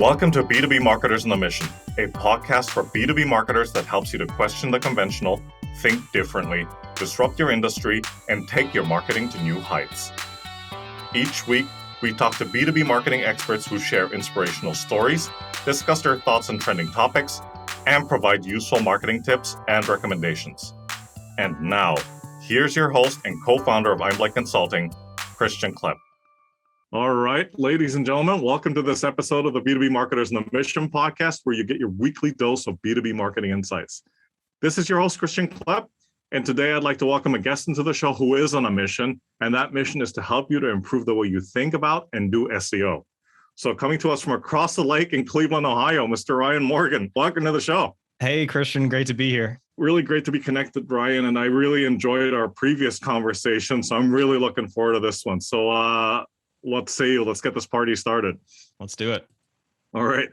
Welcome to B2B Marketers on a Mission, a podcast for B2B marketers that helps you to question the conventional, think differently, disrupt your industry, and take your marketing to new heights. Each week, we talk to B2B marketing experts who share inspirational stories, discuss their thoughts on trending topics, and provide useful marketing tips and recommendations. And now, here's your host and co-founder of Einblick Consulting, Christian Klepp. All right, ladies and gentlemen, welcome to this episode of the B2B Marketers on a Mission podcast, where you get your weekly dose of B2B marketing insights. This is your host, Christian Klepp, and today I'd like to welcome a guest into the show who is on a mission, and that mission is to help you to improve the way you think about and do SEO. So coming to us from across the lake in Cleveland, Ohio, Mr. Ryan Morgan, welcome to the show. Hey, Christian, great to be here. Really great to be connected, Ryan, and I really enjoyed our previous conversation, so I'm really looking forward to this one. So let's get this party started. Let's do it. All right.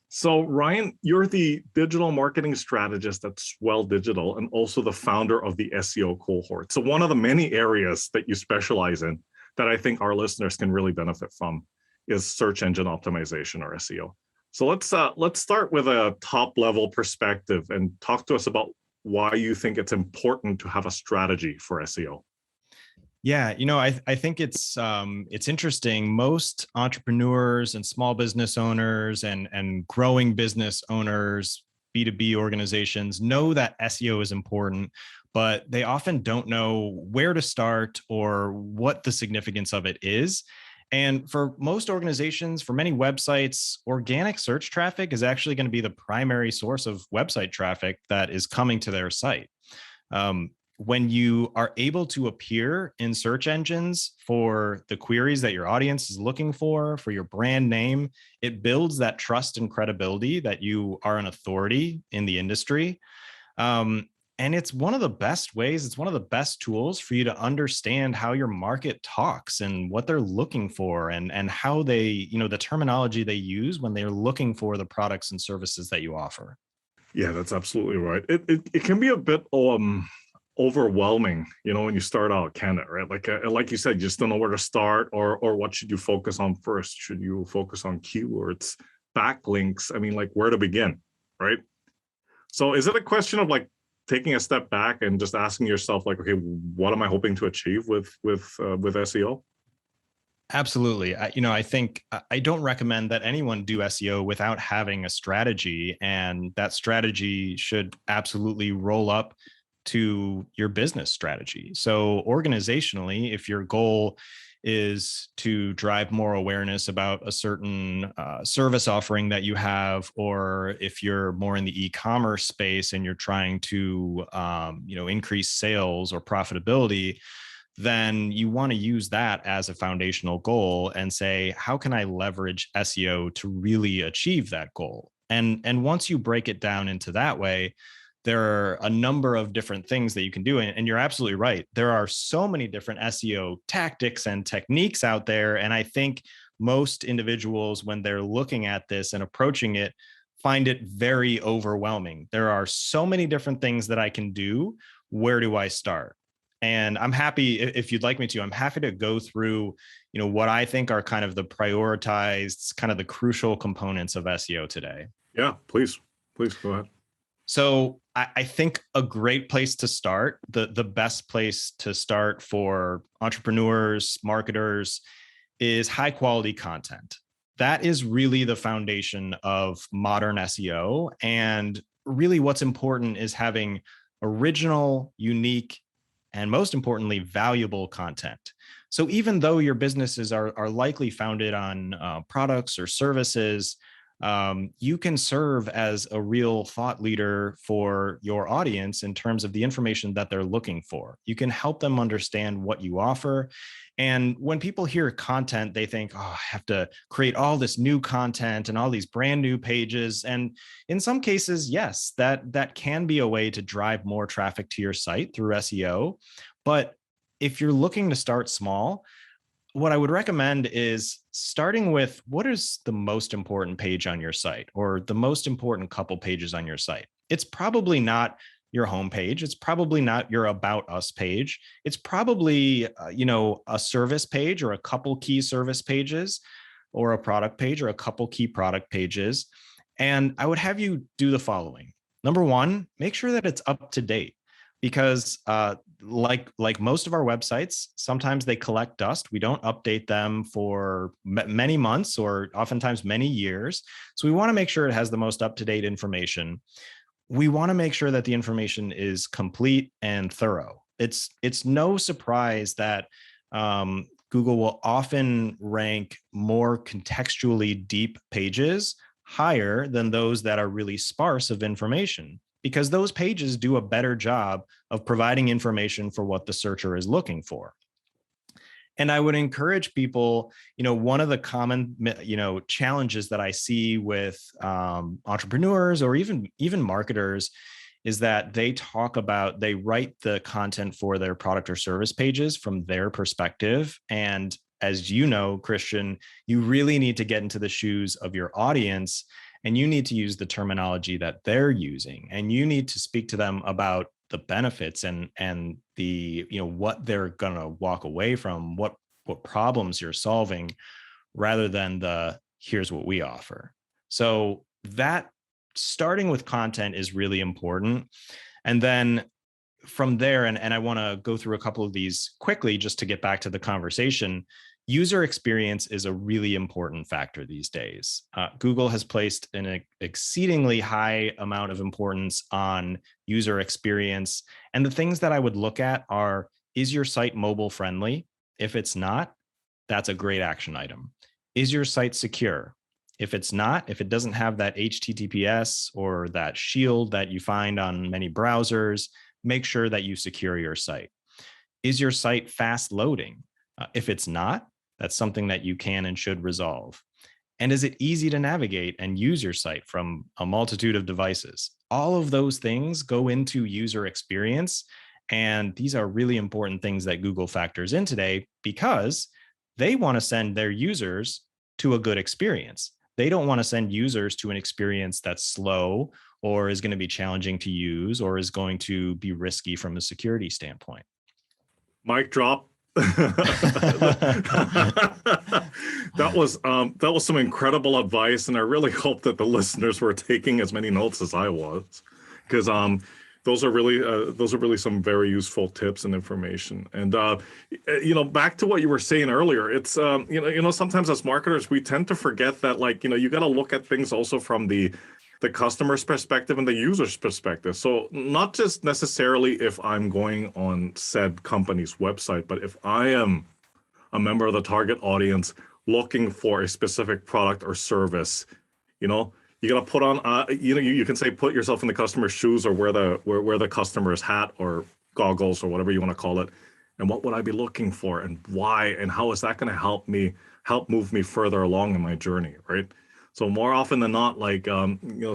So Ryan, you're the digital marketing strategist at Swell Digital and also the founder of the SEO Cohort. So one of the many areas that you specialize in that I think our listeners can really benefit from is search engine optimization, or SEO. So let's start with a top level perspective and talk to us about why you think it's important to have a strategy for SEO. Yeah, I think it's interesting. Most entrepreneurs and small business owners and growing business owners, B2B organizations know that SEO is important, but they often don't know where to start or what the significance of it is. And for most organizations, for many websites, organic search traffic is actually going to be the primary source of website traffic that is coming to their site. When you are able to appear in search engines for the queries that your audience is looking for your brand name, it builds that trust and credibility that you are an authority in the industry. And it's one of the best ways, it's one of the best tools for you to understand how your market talks and what they're looking for and how they, the terminology they use when they're looking for the products and services that you offer. Yeah, that's absolutely right. It can be a bit overwhelming, when you start out, can it, right? Like you said, you just don't know where to start or what should you focus on first? Should you focus on keywords, backlinks? I mean, where to begin, right? So is it a question of taking a step back and just asking yourself okay, what am I hoping to achieve with SEO? Absolutely. I think I don't recommend that anyone do SEO without having a strategy, and that strategy should absolutely roll up to your business strategy. So organizationally, if your goal is to drive more awareness about a certain service offering that you have, or if you're more in the e-commerce space and you're trying to increase sales or profitability, then you want to use that as a foundational goal and say, how can I leverage SEO to really achieve that goal? And once you break it down into that way, there are a number of different things that you can do. And you're absolutely right. There are so many different SEO tactics and techniques out there. And I think most individuals, when they're looking at this and approaching it, find it very overwhelming. There are so many different things that I can do. Where do I start? And I'm happy, if you'd like me to, I'm happy to go through, what I think are kind of the prioritized, kind of the crucial components of SEO today. Yeah, please go ahead. So I think a great place to start, the best place to start for entrepreneurs, marketers, is high quality content. That is really the foundation of modern SEO. And really what's important is having original, unique, and most importantly, valuable content. So even though your businesses are likely founded on products or services, you can serve as a real thought leader for your audience in terms of the information that they're looking for. You can help them understand what you offer. And when people hear content, they think, oh, I have to create all this new content and all these brand new pages. And in some cases, yes, that can be a way to drive more traffic to your site through SEO. But if you're looking to start small, what I would recommend is starting with what is the most important page on your site or the most important couple pages on your site. It's probably not your homepage. It's probably not your About Us page. It's probably, a service page or a couple key service pages. or a product page or a couple key product pages. And I would have you do the following. Number one, make sure that it's up to date, because like most of our websites, sometimes they collect dust. We don't update them for many months or oftentimes many years. So we want to make sure it has the most up-to-date information. We want to make sure that the information is complete and thorough. It's no surprise that Google will often rank more contextually deep pages higher than those that are really sparse of information, because those pages do a better job of providing information for what the searcher is looking for. And I would encourage people, one of the common, challenges that I see with entrepreneurs or even marketers is that they write the content for their product or service pages from their perspective. And as you know, Christian, you really need to get into the shoes of your audience, and you need to use the terminology that they're using, and you need to speak to them about the benefits and the what they're going to walk away from, what problems you're solving, rather than the here's what we offer. So that starting with content is really important. And then from there, and I want to go through a couple of these quickly just to get back to the conversation. User experience is a really important factor these days. Google has placed an exceedingly high amount of importance on user experience. And the things that I would look at are, is your site mobile friendly? If it's not, that's a great action item. Is your site secure? If it's not, if it doesn't have that HTTPS or that shield that you find on many browsers, make sure that you secure your site. Is your site fast loading? If it's not, that's something that you can and should resolve. And is it easy to navigate and use your site from a multitude of devices? All of those things go into user experience. And these are really important things that Google factors in today, because they want to send their users to a good experience. They don't want to send users to an experience that's slow or is going to be challenging to use or is going to be risky from a security standpoint. Mic drop. That was some incredible advice, and I really hope that the listeners were taking as many notes as I was, because those are really some very useful tips and information. And back to what you were saying earlier, it's sometimes as marketers we tend to forget that, you got to look at things also from the customer's perspective and the user's perspective. So not just necessarily if I'm going on said company's website, but if I am a member of the target audience looking for a specific product or service, you got to put on, you can say put yourself in the customer's shoes, or wear the customer's hat or goggles or whatever you want to call it. And what would I be looking for, and why, and how is that going to help move me further along in my journey, right? So more often than not,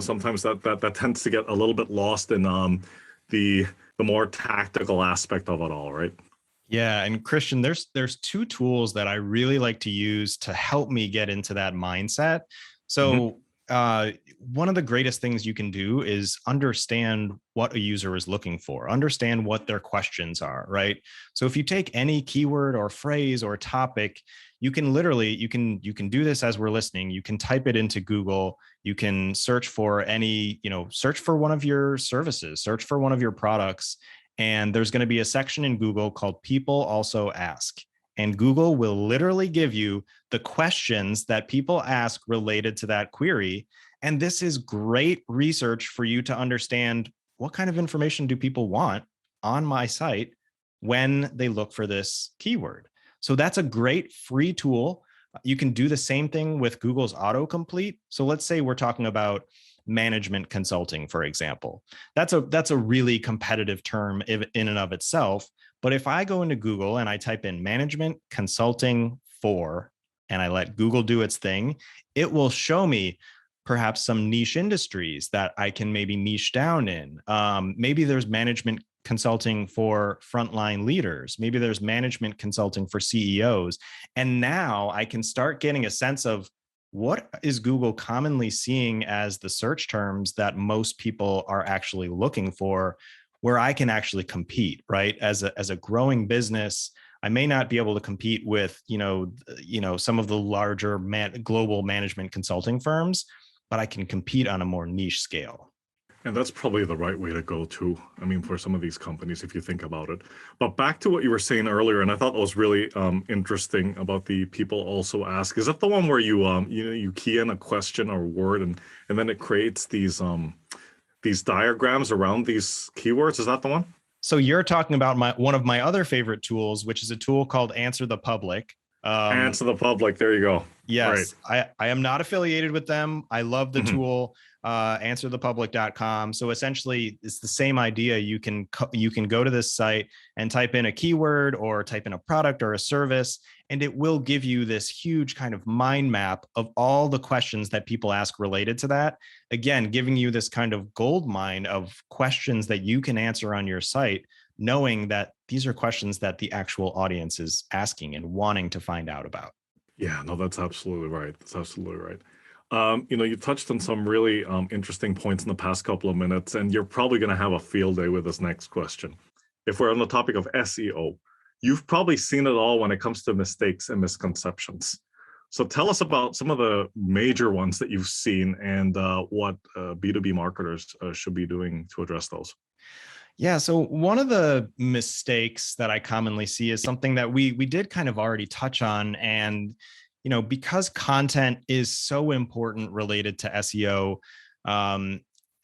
sometimes that tends to get a little bit lost in the more tactical aspect of it all, right? Yeah, and Christian, there's two tools that I really like to use to help me get into that mindset. So one of the greatest things you can do is understand what a user is looking for, understand what their questions are, right? So if you take any keyword or phrase or topic, you can literally, you can do this as we're listening. You can type it into Google. You can search for search for one of your services, search for one of your products. And there's going to be a section in Google called People Also Ask. And Google will literally give you the questions that people ask related to that query. And this is great research for you to understand, what kind of information do people want on my site when they look for this keyword. So that's a great free tool. You can do the same thing with Google's autocomplete. So let's say we're talking about management consulting, for example. That's a really competitive term in and of itself. But if I go into Google and I type in management consulting for, and I let Google do its thing, it will show me perhaps some niche industries that I can maybe niche down in. Maybe there's management consulting for frontline leaders. Maybe there's management consulting for CEOs. And now I can start getting a sense of, what is Google commonly seeing as the search terms that most people are actually looking for, where I can actually compete, right? As a growing business, I may not be able to compete with, some of the larger global management consulting firms, but I can compete on a more niche scale. And that's probably the right way to go too. I mean, for some of these companies, if you think about it. But back to what you were saying earlier, and I thought that was really interesting about the people also ask. Is that the one where you key in a question or word, and then it creates these diagrams around these keywords? Is that the one? So you're talking about one of my other favorite tools, which is a tool called Answer the Public. Answer the Public. There you go. Yes, Right. I am not affiliated with them. I love the tool, answerthepublic.com. So essentially, it's the same idea. You can go to this site and type in a keyword or type in a product or a service, and it will give you this huge kind of mind map of all the questions that people ask related to that. Again, giving you this kind of gold mine of questions that you can answer on your site, knowing that these are questions that the actual audience is asking and wanting to find out about. Yeah, no, that's absolutely right. That's absolutely right. You touched on some really interesting points in the past couple of minutes, and you're probably going to have a field day with this next question. If we're on the topic of SEO, you've probably seen it all when it comes to mistakes and misconceptions. So tell us about some of the major ones that you've seen and what B2B marketers should be doing to address those. Yeah. So one of the mistakes that I commonly see is something that we did kind of already touch on. And, because content is so important related to SEO,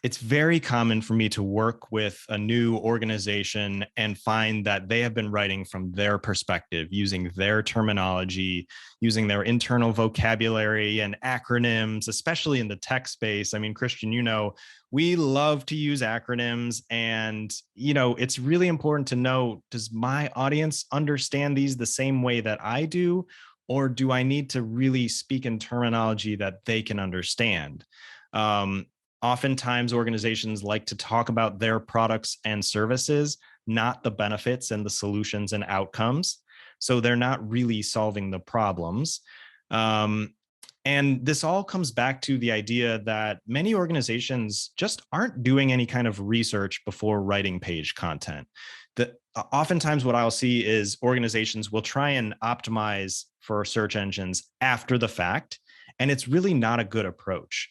it's very common for me to work with a new organization and find that they have been writing from their perspective, using their terminology, using their internal vocabulary and acronyms, especially in the tech space. I mean, Christian, we love to use acronyms, and it's really important to know, does my audience understand these the same way that I do, or do I need to really speak in terminology that they can understand? Oftentimes organizations like to talk about their products and services, not the benefits and the solutions and outcomes. So they're not really solving the problems. And this all comes back to the idea that many organizations just aren't doing any kind of research before writing page content. Oftentimes what I'll see is organizations will try and optimize for search engines after the fact, and it's really not a good approach.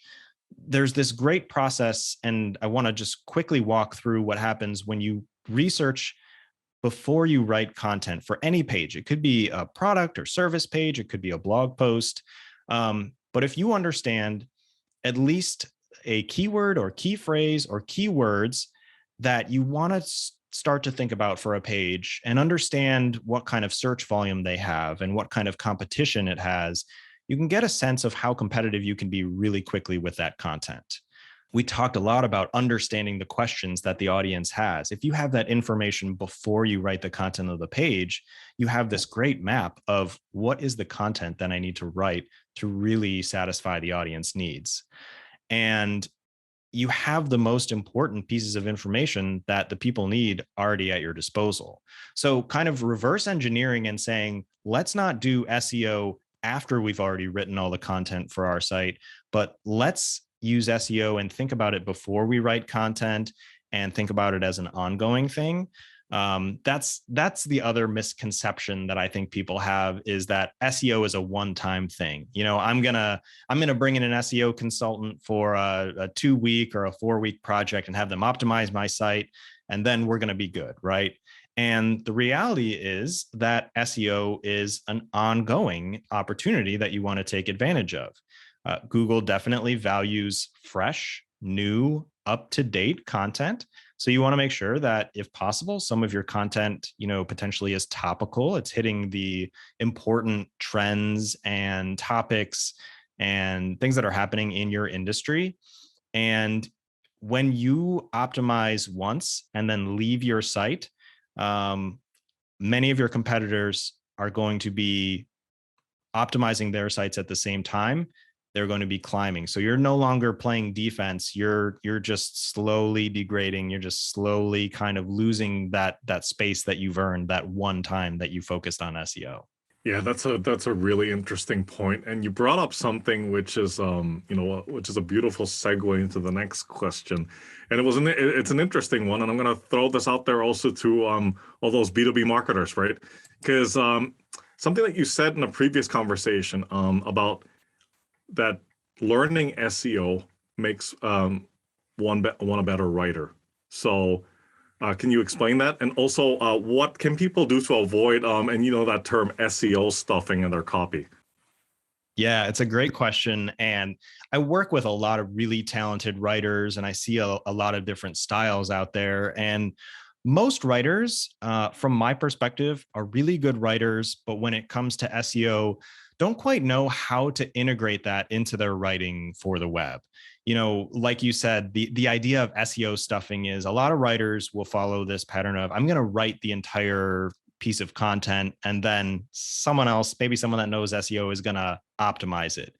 There's this great process, and I want to just quickly walk through what happens when you research before you write content for any page. It could be a product or service page, it could be a blog post. But if you understand at least a keyword or key phrase or keywords that you want to start to think about for a page, and understand what kind of search volume they have and what kind of competition it has, you can get a sense of how competitive you can be really quickly with that content. We talked a lot about understanding the questions that the audience has. If you have that information before you write the content of the page, you have this great map of what is the content that I need to write to really satisfy the audience needs. And you have the most important pieces of information that the people need already at your disposal. So kind of reverse engineering and saying, let's not do SEO after we've already written all the content for our site, but let's use SEO and think about it before we write content, and think about it as an ongoing thing. That's the other misconception that I think people have, is that SEO is a one-time thing. I'm gonna bring in an SEO consultant for a 2-week or a 4-week project and have them optimize my site, and then we're gonna be good, right? And the reality is that SEO is an ongoing opportunity that you want to take advantage of. Google definitely values fresh, new, up-to-date content. So you want to make sure that, if possible, some of your content, potentially is topical. It's hitting the important trends and topics and things that are happening in your industry. And when you optimize once and then leave your site, many of your competitors are going to be optimizing their sites at the same time. They're going to be climbing. So you're no longer playing defense. You're just slowly degrading. You're just slowly kind of losing that space that you've earned that one time that you focused on SEO. Yeah, that's a really interesting point, and you brought up something which is which is a beautiful segue into the next question, and it's an interesting one, and I'm going to throw this out there also to all those B2B marketers, right? Because something that you said in a previous conversation about that learning SEO makes one a better writer. So can you explain that? And also, what can people do to avoid, and that term SEO stuffing in their copy? Yeah, it's a great question. And I work with a lot of really talented writers, and I see a lot of different styles out there. And most writers, from my perspective, are really good writers. But when it comes to SEO, don't quite know how to integrate that into their writing for the web. Like you said, the idea of SEO stuffing is a lot of writers will follow this pattern of I'm going to write the entire piece of content and then someone else, maybe someone that knows SEO, is going to optimize it.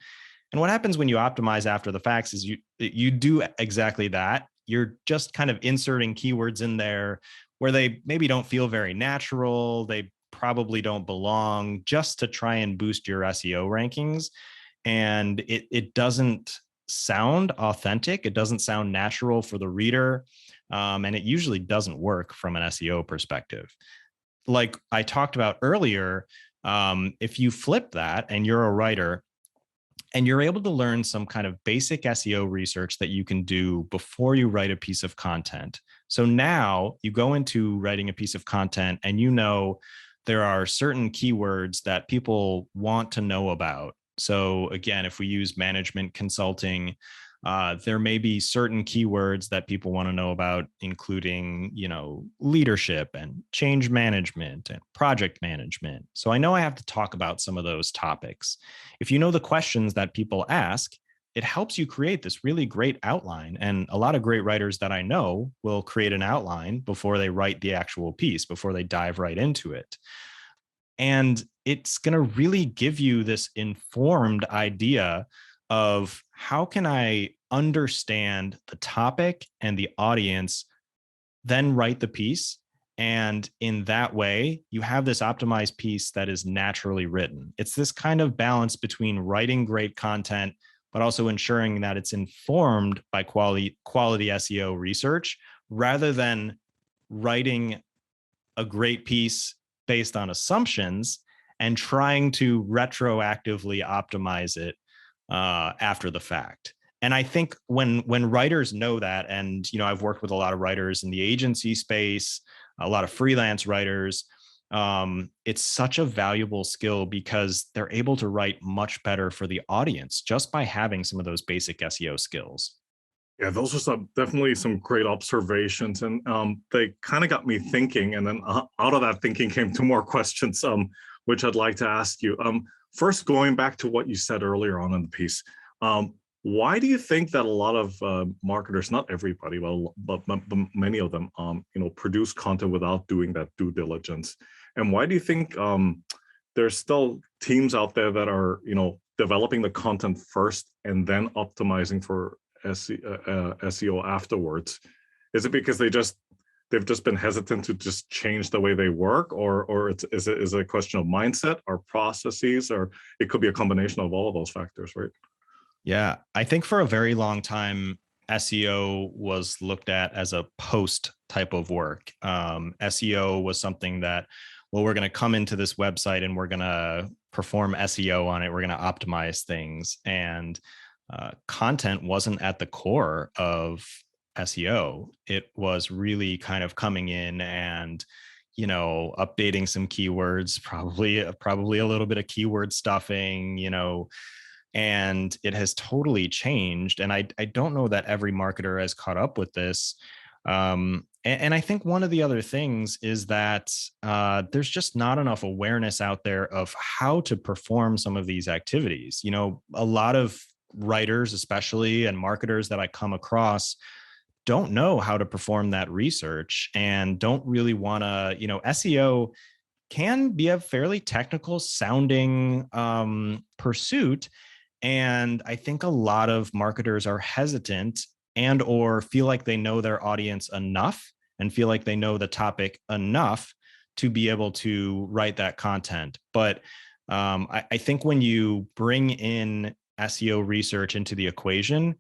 And what happens when you optimize after the facts is you do exactly that. You're just kind of inserting keywords in there where they maybe don't feel very natural. They probably don't belong, just to try and boost your SEO rankings. And it doesn't sound authentic. It doesn't sound natural for the reader. And it usually doesn't work from an SEO perspective. Like I talked about earlier, if you flip that and you're a writer and you're able to learn some kind of basic SEO research that you can do before you write a piece of content. So now you go into writing a piece of content and there are certain keywords that people want to know about. So again, if we use management consulting, there may be certain keywords that people want to know about, including, leadership and change management and project management. So I know I have to talk about some of those topics. If you know the questions that people ask, it helps you create this really great outline. And a lot of great writers that I know will create an outline before they write the actual piece, before they dive right into it. And it's going to really give you this informed idea of how can I understand the topic and the audience, then write the piece. And in that way, you have this optimized piece that is naturally written. It's this kind of balance between writing great content, but also ensuring that it's informed by quality SEO research, rather than writing a great piece based on assumptions and trying to retroactively optimize it after the fact. And I think when writers know that, and I've worked with a lot of writers in the agency space, a lot of freelance writers, it's such a valuable skill because they're able to write much better for the audience just by having some of those basic SEO skills. Yeah, those are definitely some great observations, and they kind of got me thinking. And then out of that thinking came two more questions, which I'd like to ask you. First, going back to what you said earlier on in the piece, why do you think that a lot of marketers, not everybody, but many of them, produce content without doing that due diligence? And why do you think there's still teams out there that are, developing the content first and then optimizing for SEO afterwards? Is it because they've just been hesitant to just change the way they work, or is it a question of mindset or processes, or it could be a combination of all of those factors, right? Yeah, I think for a very long time, SEO was looked at as a post type of work. SEO was something that, well, we're going to come into this website and we're going to perform SEO on it. We're going to optimize things. And content wasn't at the core of SEO. It was really kind of coming in and, updating some keywords, probably a little bit of keyword stuffing, and it has totally changed. And I don't know that every marketer has caught up with this. And I think one of the other things is that there's just not enough awareness out there of how to perform some of these activities. A lot of writers, especially, and marketers that I come across don't know how to perform that research and don't really want to, SEO can be a fairly technical sounding pursuit. And I think a lot of marketers are hesitant and or feel like they know their audience enough and feel like they know the topic enough to be able to write that content. But I think when you bring in SEO research into the equation,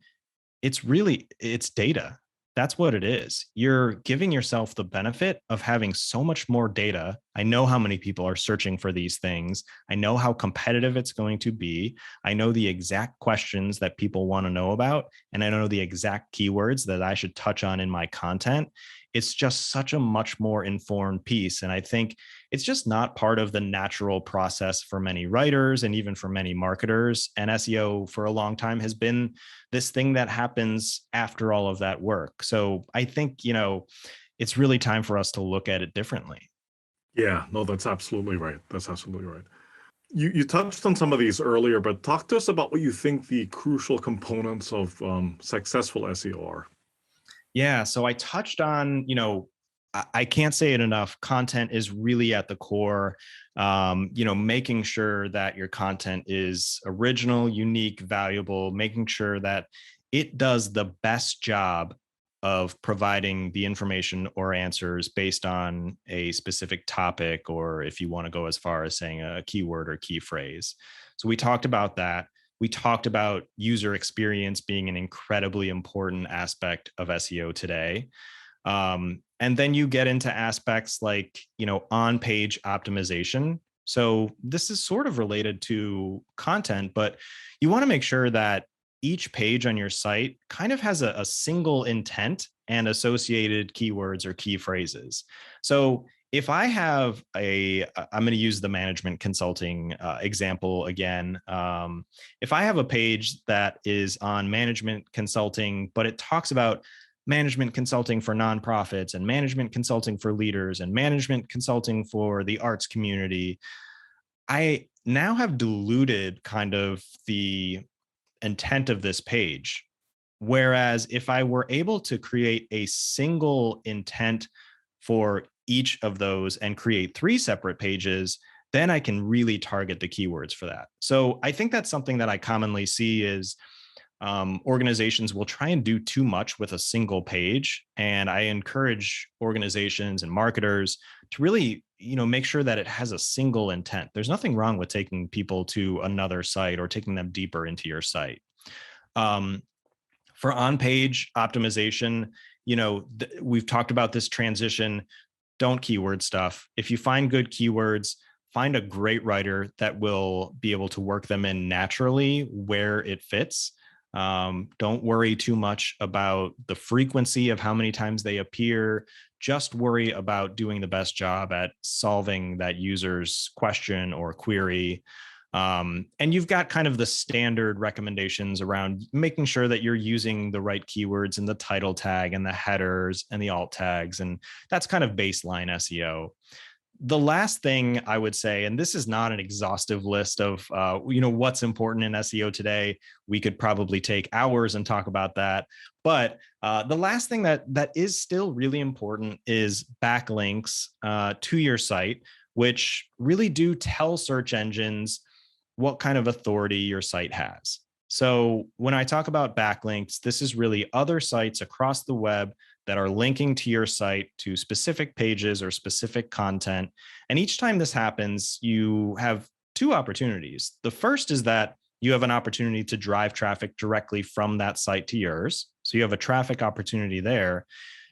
it's data. That's what it is. You're giving yourself the benefit of having so much more data. I know how many people are searching for these things. I know how competitive it's going to be. I know the exact questions that people want to know about, and I know the exact keywords that I should touch on in my content. It's just such a much more informed piece. And I think it's just not part of the natural process for many writers and even for many marketers. And SEO for a long time has been this thing that happens after all of that work. So I think, it's really time for us to look at it differently. Yeah, no, that's absolutely right. That's absolutely right. You touched on some of these earlier, but talk to us about what you think the crucial components of successful SEO are. Yeah. So I touched on, I can't say it enough. Content is really at the core. Making sure that your content is original, unique, valuable, making sure that it does the best job of providing the information or answers based on a specific topic, or if you want to go as far as saying a keyword or key phrase. So we talked about that. We talked about user experience being an incredibly important aspect of SEO today. And then you get into aspects like, on-page optimization. So this is sort of related to content, but you want to make sure that each page on your site kind of has a single intent and associated keywords or key phrases. So if I have I'm going to use the management consulting example again. If I have a page that is on management consulting, but it talks about management consulting for nonprofits and management consulting for leaders and management consulting for the arts community, I now have diluted kind of the intent of this page. Whereas if I were able to create a single intent for each of those and create 3 separate pages, then I can really target the keywords for that. So I think that's something that I commonly see is organizations will try and do too much with a single page. And I encourage organizations and marketers to really, make sure that it has a single intent. There's nothing wrong with taking people to another site or taking them deeper into your site. For on-page optimization, we've talked about this transition. Don't keyword stuff. If you find good keywords, find a great writer that will be able to work them in naturally where it fits. Don't worry too much about the frequency of how many times they appear. Just worry about doing the best job at solving that user's question or query. And you've got kind of the standard recommendations around making sure that you're using the right keywords in the title tag and the headers and the alt tags. And that's kind of baseline SEO. The last thing I would say, and this is not an exhaustive list of what's important in SEO today. We could probably take hours and talk about that. But the last thing that is still really important is backlinks to your site, which really do tell search engines what kind of authority your site has. So when I talk about backlinks, this is really other sites across the web that are linking to your site to specific pages or specific content. And each time this happens, you have 2 opportunities. The first is that you have an opportunity to drive traffic directly from that site to yours. So you have a traffic opportunity there.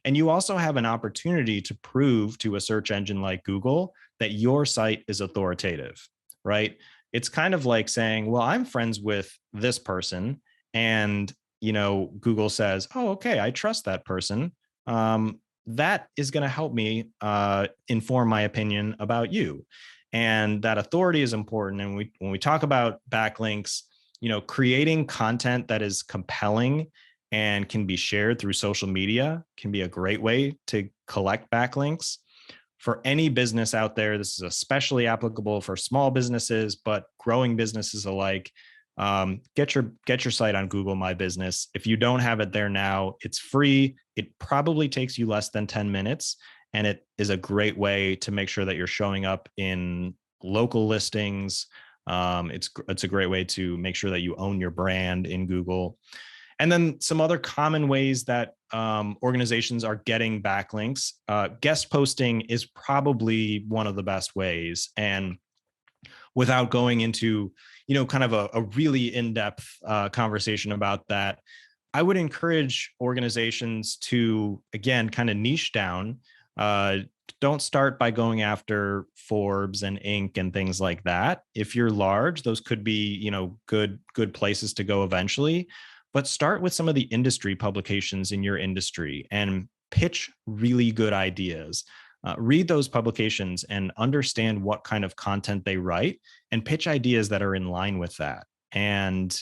And you also have an opportunity to prove to a search engine like Google that your site is authoritative, right? It's kind of like saying, well, I'm friends with this person, and Google says, oh, okay, I trust that person. That is going to help me inform my opinion about you. And that authority is important. And when we talk about backlinks, creating content that is compelling and can be shared through social media can be a great way to collect backlinks. For any business out there, this is especially applicable for small businesses, but growing businesses alike. Get your site on Google My Business. If you don't have it there now, it's free. It probably takes you less than 10 minutes, and it is a great way to make sure that you're showing up in local listings. It's a great way to make sure that you own your brand in Google. And then some other common ways that organizations are getting backlinks. Guest posting is probably one of the best ways. And without going into, kind of a really in-depth conversation about that, I would encourage organizations to, again, kind of niche down. Don't start by going after Forbes and Inc. and things like that. If you're large, those could be, good places to go eventually. But start with some of the industry publications in your industry and pitch really good ideas. Read those publications and understand what kind of content they write and pitch ideas that are in line with that. And,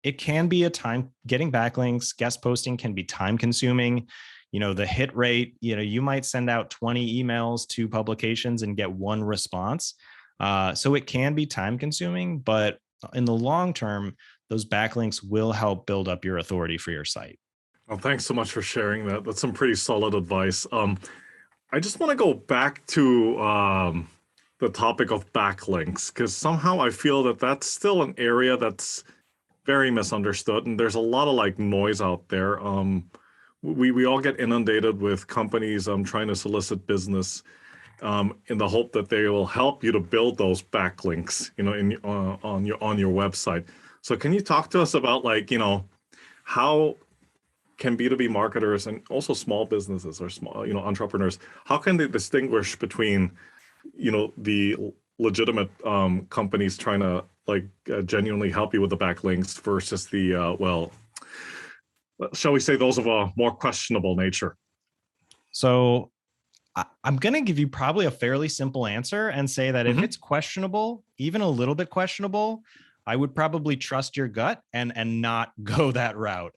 it can be getting backlinks, guest posting can be time consuming. The hit rate, you might send out 20 emails to publications and get one response. So it can be time consuming, but in the long term, those backlinks will help build up your authority for your site. Well, thanks so much for sharing that. That's some pretty solid advice. I just want to go back to the topic of backlinks, because somehow I feel that that's still an area that's very misunderstood, and there's a lot of noise out there. We all get inundated with companies trying to solicit business in the hope that they will help you to build those backlinks, on your website. So can you talk to us about how can B2B marketers and also small businesses or small entrepreneurs, how can they distinguish between the legitimate companies trying to genuinely help you with the backlinks versus the shall we say those of a more questionable nature? So I'm going to give you probably a fairly simple answer and say that if it's questionable, even a little bit questionable, I would probably trust your gut and not go that route.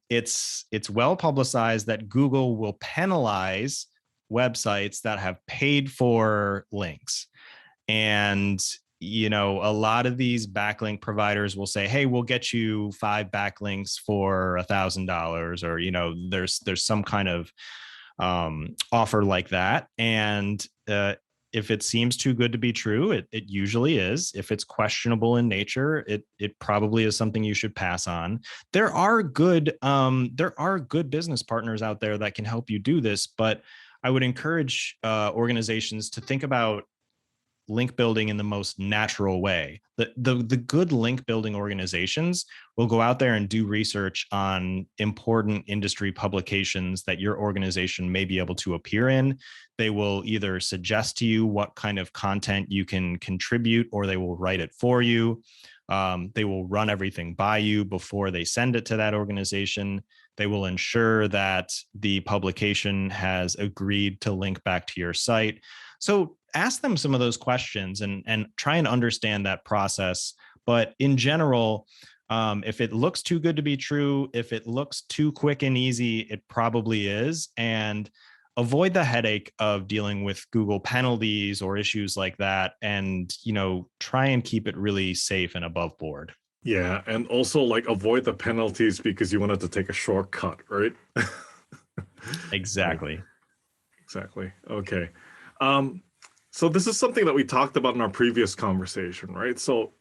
It's well publicized that Google will penalize websites that have paid for links. And a lot of these backlink providers will say, hey, we'll get you 5 backlinks for $1,000, or there's some kind of offer like that. And if it seems too good to be true, it usually is. If it's questionable in nature, it probably is something you should pass on. There are good business partners out there that can help you do this, but I would encourage organizations to think about link building in the most natural way. The good link building organizations will go out there and do research on important industry publications that your organization may be able to appear in. They will either suggest to you what kind of content you can contribute, or they will write it for you. They will run everything by you before they send it to that organization. They will ensure that the publication has agreed to link back to your site. So ask them some of those questions and try and understand that process. But in general, if it looks too good to be true, if it looks too quick and easy, it probably is. And avoid the headache of dealing with Google penalties or issues like that. And, try and keep it really safe and above board. Yeah. And also avoid the penalties because you wanted to take a shortcut, right? Exactly. Exactly. Okay. So this is something that we talked about in our previous conversation, right? So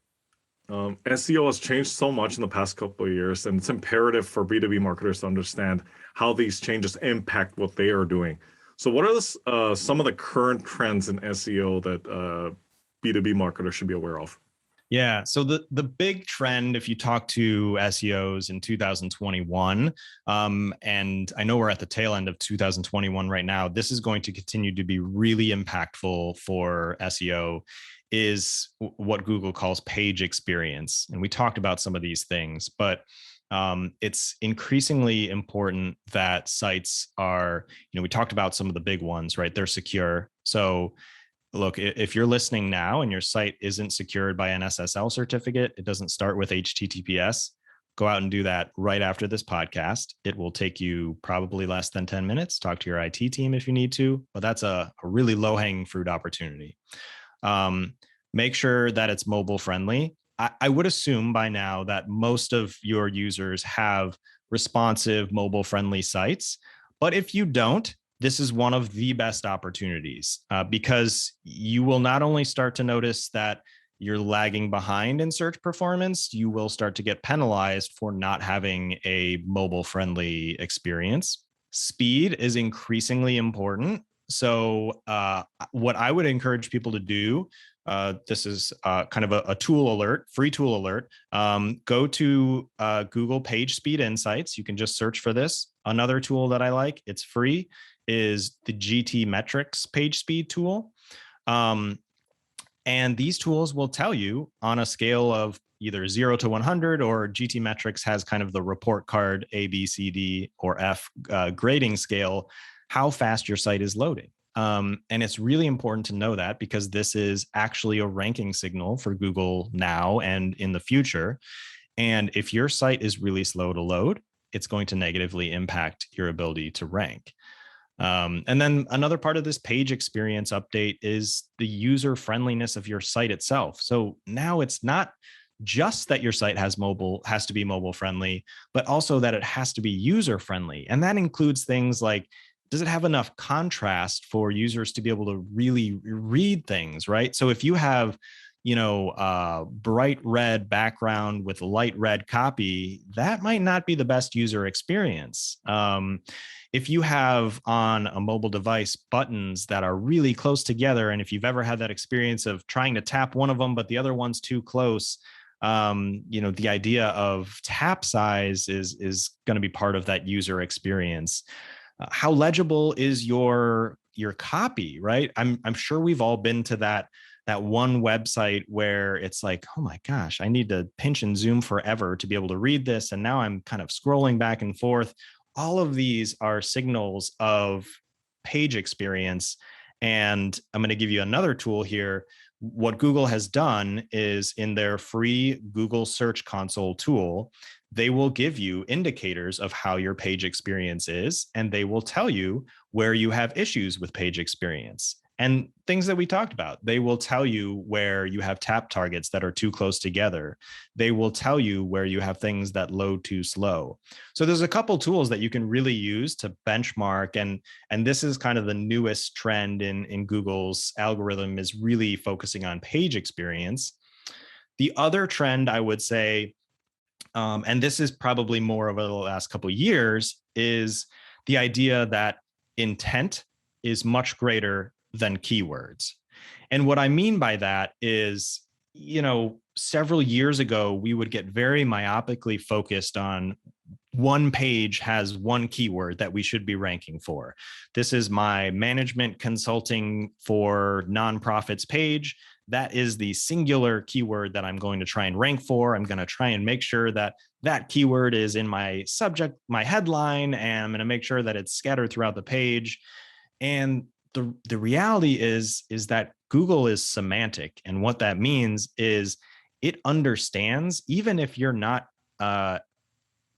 SEO has changed so much in the past couple of years, and it's imperative for B2B marketers to understand how these changes impact what they are doing. So what are some of the current trends in SEO that B2B marketers should be aware of? Yeah. So the big trend, if you talk to SEOs in 2021, and I know we're at the tail end of 2021 right now, this is going to continue to be really impactful for SEO, is what Google calls page experience. And we talked about some of these things, but it's increasingly important that sites are, we talked about some of the big ones, right? They're secure. So look, if you're listening now and your site isn't secured by an SSL certificate, it doesn't start with HTTPS, go out and do that right after this podcast. It will take you probably less than 10 minutes. Talk to your IT team if you need to, but that's a really low-hanging fruit opportunity. Make sure that it's mobile friendly. I would assume by now that most of your users have responsive mobile friendly sites, but if you don't, this is one of the best opportunities because you will not only start to notice that you're lagging behind in search performance, you will start to get penalized for not having a mobile friendly experience. Speed is increasingly important. So what I would encourage people to do, this is kind of a tool alert, free tool alert. Go to Google Page Speed Insights. You can just search for this. Another tool that I like, it's free, is the GT Metrics Page Speed tool. And these tools will tell you on a scale of either 0 to 100, or GT Metrics has kind of the report card A, B, C, D, or F grading scale, how fast your site is loading. And it's really important to know that, because this is actually a ranking signal for Google now and in the future. And if your site is really slow to load, it's going to negatively impact your ability to rank. And then another part of this page experience update is the user friendliness of your site itself. So now it's not just that your site has to be mobile friendly, but also that it has to be user friendly. And that includes things like, does it have enough contrast for users to be able to really read things, right? So if you have, bright red background with light red copy, that might not be the best user experience. If you have on a mobile device buttons that are really close together, and if you've ever had that experience of trying to tap one of them, but the other one's too close, the idea of tap size is going to be part of that user experience. How legible is your copy, right? I'm sure we've all been to that one website where it's like, oh my gosh, I need to pinch and zoom forever to be able to read this. And now I'm kind of scrolling back and forth. All of these are signals of page experience. And I'm going to give you another tool here. What Google has done is, in their free Google Search Console tool, they will give you indicators of how your page experience is, and they will tell you where you have issues with page experience. And things that we talked about, they will tell you where you have tap targets that are too close together. They will tell you where you have things that load too slow. So there's a couple tools that you can really use to benchmark. And this is kind of the newest trend in Google's algorithm, is really focusing on page experience. The other trend I would say, and this is probably more over the last couple of years, is the idea that intent is much greater than keywords. And what I mean by that is, several years ago, we would get very myopically focused on one page has one keyword that we should be ranking for. This is my management consulting for nonprofits page. That is the singular keyword that I'm going to try and rank for. I'm going to try and make sure that that keyword is in my subject, my headline, and I'm going to make sure that it's scattered throughout the page. And the reality is that Google is semantic. And what that means is it understands, even if you're not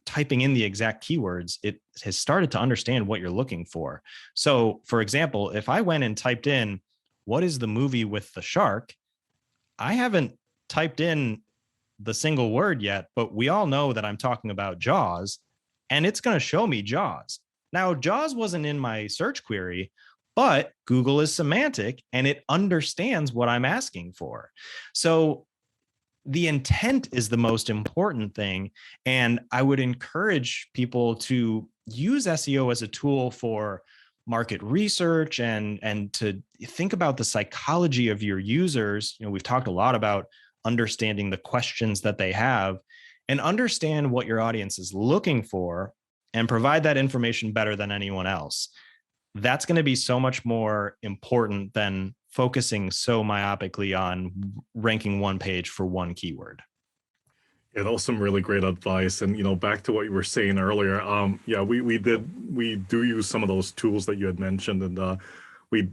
typing in the exact keywords, it has started to understand what you're looking for. So, for example, if I went and typed in, what is the movie with the shark? I haven't typed in the single word yet, but we all know that I'm talking about Jaws, and it's going to show me Jaws. Now, Jaws wasn't in my search query, but Google is semantic and it understands what I'm asking for. So the intent is the most important thing. And I would encourage people to use SEO as a tool for market research and to think about the psychology of your users. We've talked a lot about understanding the questions that they have, and understand what your audience is looking for and provide that information better than anyone else. That's going to be so much more important than focusing so myopically on ranking one page for one keyword. Yeah, that was some really great advice. And back to what you were saying earlier, we do use some of those tools that you had mentioned, and we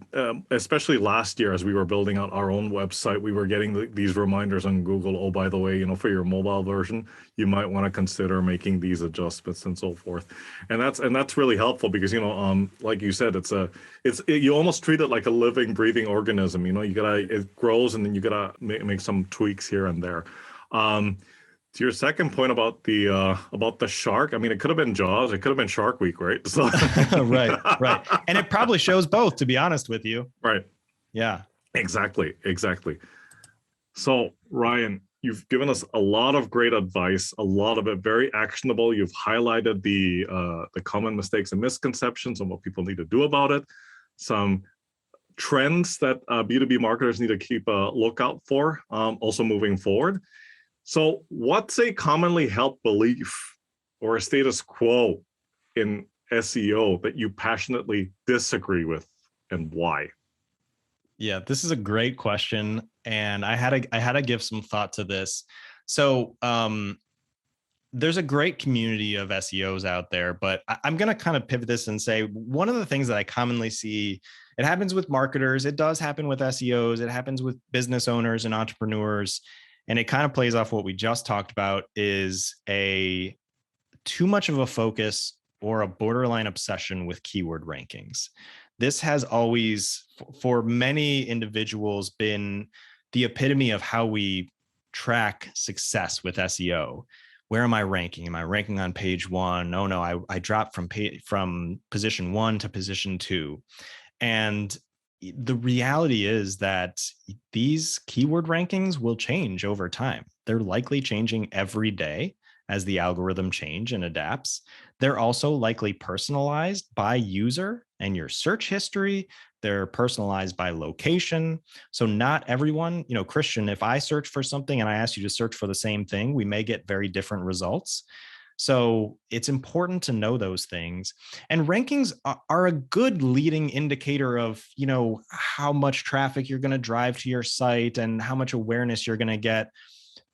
especially last year as we were building out our own website, we were getting these reminders on Google. Oh, by the way, for your mobile version, you might want to consider making these adjustments and so forth. And that's really helpful because like you said, you almost treat it like a living, breathing organism. It grows, and then you gotta make some tweaks here and there. To your second point about the shark, I mean, it could have been Jaws, it could have been Shark Week, right? So right. And it probably shows both, to be honest with you. Right. Yeah. Exactly. So, Ryan, you've given us a lot of great advice, a lot of it very actionable. You've highlighted the common mistakes and misconceptions and what people need to do about it. some trends that B2B marketers need to keep a lookout for, also moving forward. So what's a commonly held belief or a status quo in SEO that you passionately disagree with, and why? Yeah, this is a great question, and I had to give some thought to this. So there's a great community of SEOs out there, but I'm going to kind of pivot this and say one of the things that I commonly see, it happens with marketers, it does happen with SEOs, it happens with business owners and entrepreneurs, and it kind of plays off what we just talked about, is a too much of a focus or a borderline obsession with keyword rankings. This has always, for many individuals, been the epitome of how we track success with SEO. Where am I ranking? Am I ranking on page 1? Oh no, I dropped from position 1 to position 2. And the reality is that these keyword rankings will change over time. They're likely changing every day as the algorithm change and adapts. They're also likely personalized by user and your search history. They're personalized by location. So not everyone, Christian, if I search for something and I ask you to search for the same thing, we may get very different results. So it's important to know those things. And rankings are a good leading indicator of, how much traffic you're going to drive to your site and how much awareness you're going to get.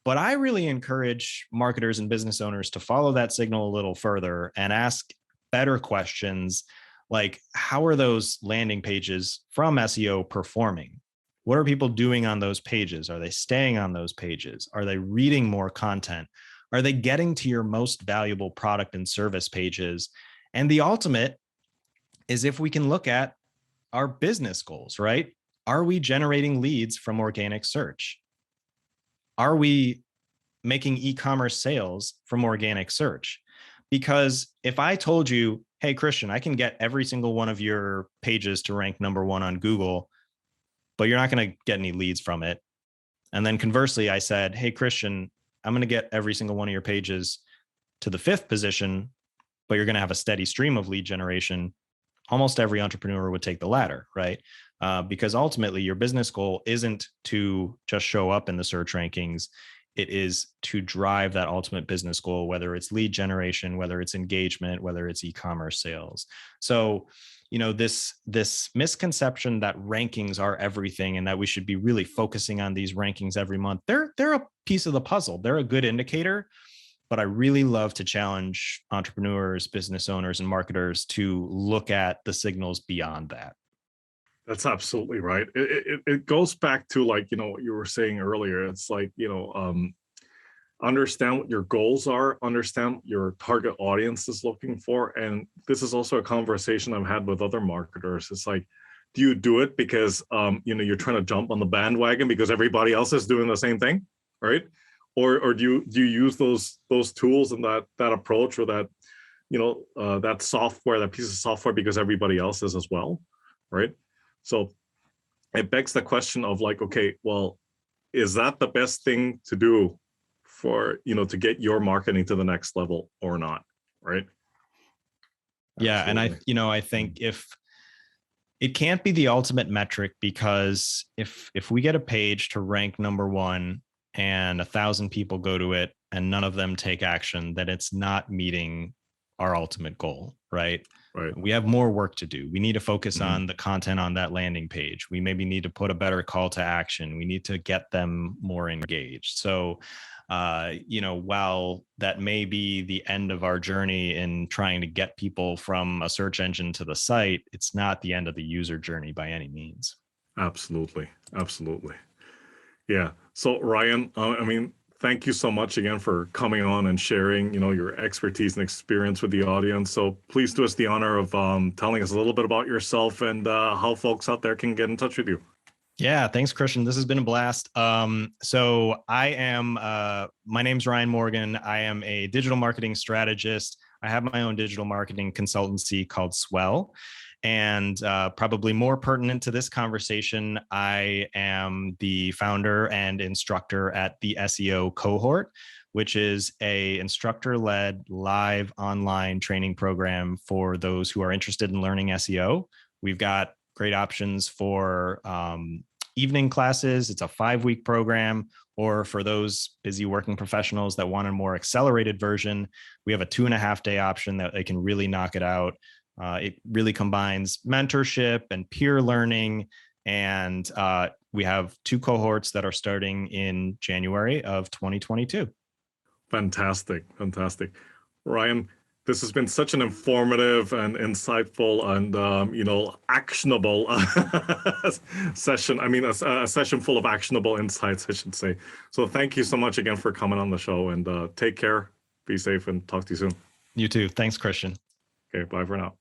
But I really encourage marketers and business owners to follow that signal a little further and ask better questions like, how are those landing pages from SEO performing? What are people doing on those pages? Are they staying on those pages? Are they reading more content? Are they getting to your most valuable product and service pages? And the ultimate is if we can look at our business goals, right? Are we generating leads from organic search? Are we making e-commerce sales from organic search? Because if I told you, hey, Christian, I can get every single one of your pages to rank number 1 on Google, but you're not going to get any leads from it. And then conversely, I said, hey, Christian, I'm going to get every single one of your pages to the 5th position, but you're going to have a steady stream of lead generation. Almost every entrepreneur would take the latter, right? Because ultimately your business goal isn't to just show up in the search rankings. It is to drive that ultimate business goal, whether it's lead generation, whether it's engagement, whether it's e-commerce sales. So, this misconception that rankings are everything and that we should be really focusing on these rankings every month, they're a piece of the puzzle. They're a good indicator, but I really love to challenge entrepreneurs, business owners, and marketers to look at the signals beyond that. That's absolutely right. It goes back to what you were saying earlier. It's like, understand what your goals are, understand what your target audience is looking for. And this is also a conversation I've had with other marketers. It's like, do you do it because, you're trying to jump on the bandwagon because everybody else is doing the same thing, right? Or do you use those tools and that approach or that, that software, that piece of software because everybody else is as well, right? So it begs the question of okay, well, is that the best thing to do for, to get your marketing to the next level or not, right? Yeah. Absolutely. And I think if it can't be the ultimate metric, because if we get a page to rank number 1 and 1,000 people go to it and none of them take action, then it's not meeting our ultimate goal, right? Right. We have more work to do. We need to focus on the content on that landing page. We maybe need to put a better call to action. We need to get them more engaged. So, while that may be the end of our journey in trying to get people from a search engine to the site, it's not the end of the user journey by any means. Absolutely. Absolutely. Yeah. So Ryan, thank you so much again for coming on and sharing, your expertise and experience with the audience. So please do us the honor of telling us a little bit about yourself and how folks out there can get in touch with you. Yeah, thanks, Christian. This has been a blast. So my name's Ryan Morgan. I am a digital marketing strategist. I have my own digital marketing consultancy called Swell. And probably more pertinent to this conversation, I am the founder and instructor at the SEO Cohort, which is a instructor-led live online training program for those who are interested in learning SEO. We've got great options for evening classes. It's a 5-week program. Or for those busy working professionals that want a more accelerated version, we have a 2.5-day option that they can really knock it out. It really combines mentorship and peer learning. And we have 2 cohorts that are starting in January of 2022. Fantastic. Ryan, this has been such an informative and insightful and actionable session. I mean, a session full of actionable insights, I should say. So thank you so much again for coming on the show, and take care, be safe, and talk to you soon. You too. Thanks, Christian. Okay, bye for now.